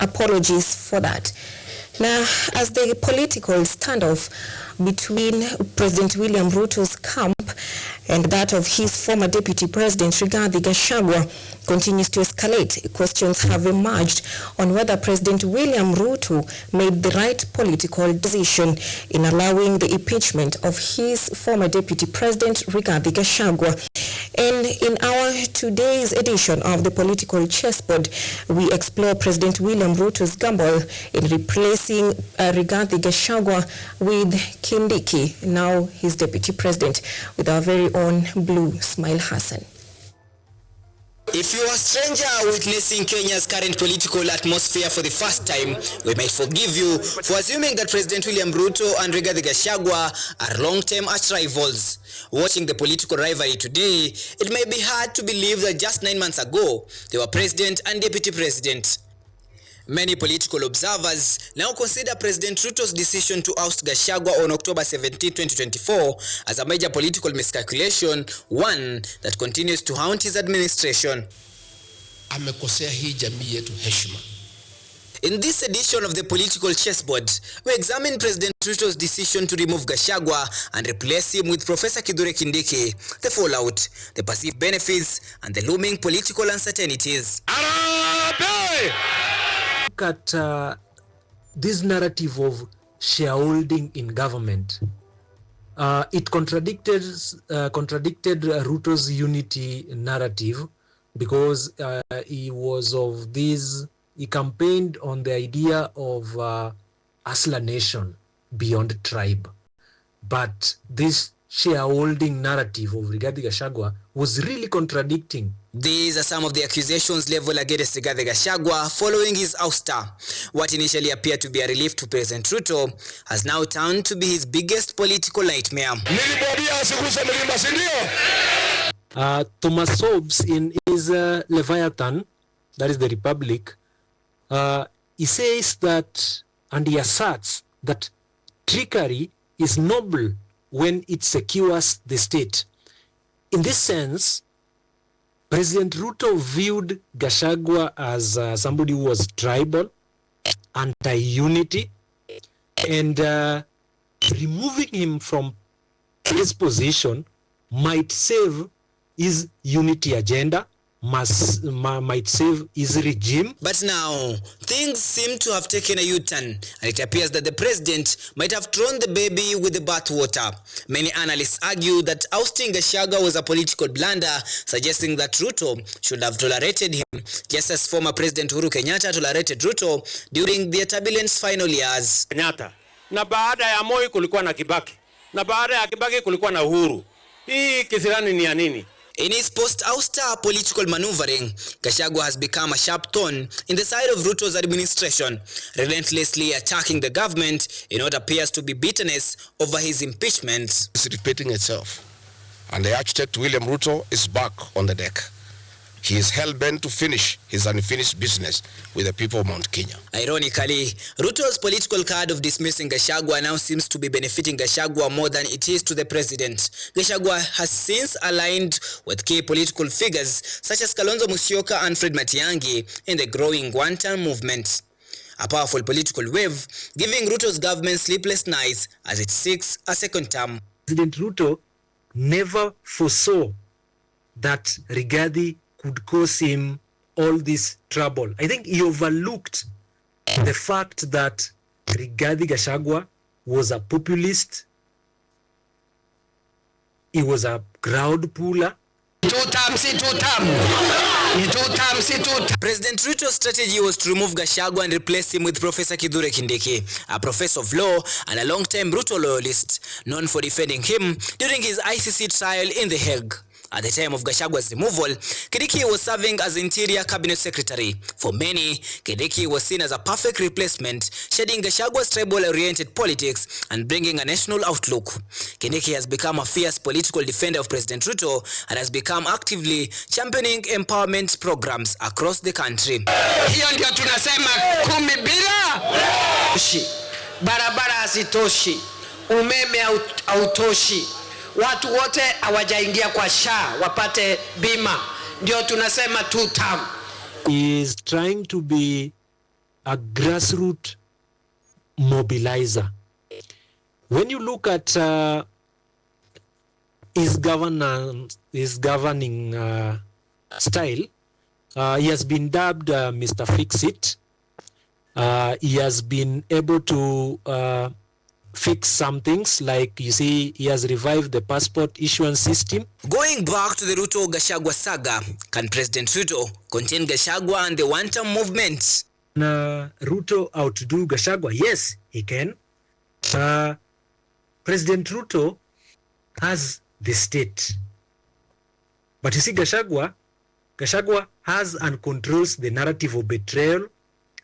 apologies for that. Now, as the political standoff between President William Ruto's camp and that of his former Deputy President Rigathi Gachagua continues to escalate, questions have emerged on whether President William Ruto made the right political decision in allowing the impeachment of his former Deputy President Rigathi Gachagua. And in our today's edition of the Political Chessboard, we explore President William Ruto's gamble in replacing Rigathi Gachagua with Kindiki, now his Deputy President, with our very own Blue Smile Hassan. If you are a stranger witnessing Kenya's current political atmosphere for the first time, we might forgive you for assuming that President William Ruto and Rigathi Gachagua are long-term arch-rivals. Watching the political rivalry today, it may be hard to believe that just 9 months ago, they were president and deputy president. Many political observers now consider President Ruto's decision to oust Gachagua on October 17, 2024 as a major political miscalculation, one that continues to haunt his administration. Amekosea hii jamii yetu heshima. In this edition of the Political Chessboard, we examine President Ruto's decision to remove Gachagua and replace him with Professor Kindiki, the fallout, the perceived benefits, and the looming political uncertainties. Look at this narrative of shareholding in government. It contradicted Ruto's unity narrative because he campaigned on the idea of Asla nation beyond tribe. But this shareholding narrative of Rigathi Gachagua was really contradicting. These are some of the accusations leveled against Rigathi Gachagua following his ouster. What initially appeared to be a relief to President Ruto has now turned to be his biggest political nightmare. Thomas Hobbes, in his Leviathan, that is the Republic, he says that, and he asserts that trickery is noble when it secures the state. In this sense, President Ruto viewed Gachagua as somebody who was tribal, anti-unity, and removing him from his position might save his unity agenda, might save his regime. But now, things seem to have taken a U-turn, and it appears that the president might have thrown the baby with the bathwater. Many analysts argue that ousting Gachagua was a political blunder, suggesting that Ruto should have tolerated him, just as former President Uhuru Kenyatta tolerated Ruto during their turbulence final years. Kenyatta, na baada ya Moi kulikuwa na Kibaki, na baada ya Kibaki kulikuwa na Uhuru. Hii kisirani ni ya nini? In his post-ouster political maneuvering, Gachagua has become a sharp thorn in the side of Ruto's administration, relentlessly attacking the government in what appears to be bitterness over his impeachment. It's repeating itself, and the architect William Ruto is back on the deck. He is hell-bent to finish his unfinished business with the people of Mount Kenya. Ironically, Ruto's political card of dismissing Gachagua now seems to be benefiting Gachagua more than it is to the president. Gachagua has since aligned with key political figures such as Kalonzo Musyoka and Fred Matiang'i in the growing one-term movement. A powerful political wave giving Ruto's government sleepless nights as it seeks a second term. President Ruto never foresaw that Rigathi could cause him all this trouble. I think he overlooked the fact that Rigathi Gachagua was a populist, he was a crowd puller. President Ruto's strategy was to remove Gachagua and replace him with Professor Kindiki, a professor of law and a long-time Ruto loyalist, known for defending him during his ICC trial in The Hague. At the time of Gachagua's removal, Kindiki was serving as Interior Cabinet Secretary. For many, Kindiki was seen as a perfect replacement, shedding Gachagua's tribal-oriented politics and bringing a national outlook. Kindiki has become a fierce political defender of President Ruto and has become actively championing empowerment programs across the country. Hiyo ndio tunasema 10 bila barabara hazitoshi, umeme hautoshi. Watu wote hawajaingia kwa SHA wapate bima, ndio tunasema 2 term. He is trying to be a grassroots mobilizer. When you look at his governing style, he has been dubbed Mr. Fix-It. He has been able to fix some things, like you see, he has revived the passport issuance system. Going back to the Ruto-Gachagua saga, can President Ruto contain Gachagua and the one-term movement? Ruto outdo Gachagua? Yes, he can. President Ruto has the state. But you see, Gachagua has and controls the narrative of betrayal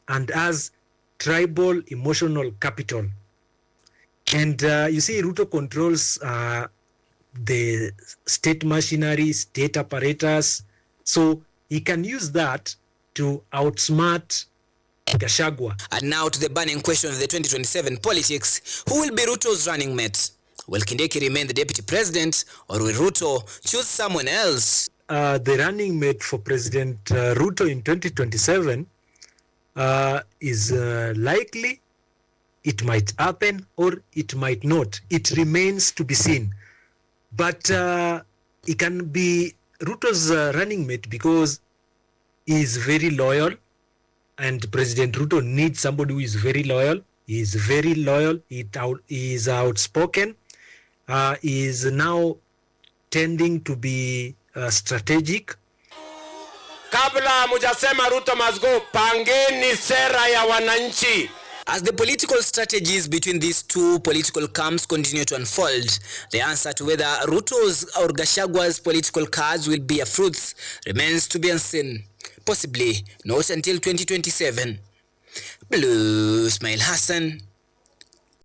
and has tribal emotional capital. And you see, Ruto controls the state machinery, state apparatus. So he can use that to outsmart Gachagua. And now to the burning question of the 2027 politics. Who will be Ruto's running mate? Will Kindiki remain the deputy president, or will Ruto choose someone else? The running mate for President Ruto in 2027 is likely. It might happen or it might not. It remains to be seen. But it can be Ruto's running mate because he is very loyal, and President Ruto needs somebody who is very loyal. He is very loyal. He is outspoken. He is now tending to be strategic. Kabla mujasema Ruto must go, pangeni sera ya wananchi. As the political strategies between these two political camps continue to unfold, the answer to whether Ruto's or Gachagua's political cards will bear fruits remains to be unseen. Possibly not until 2027. Blue Smile Hassan,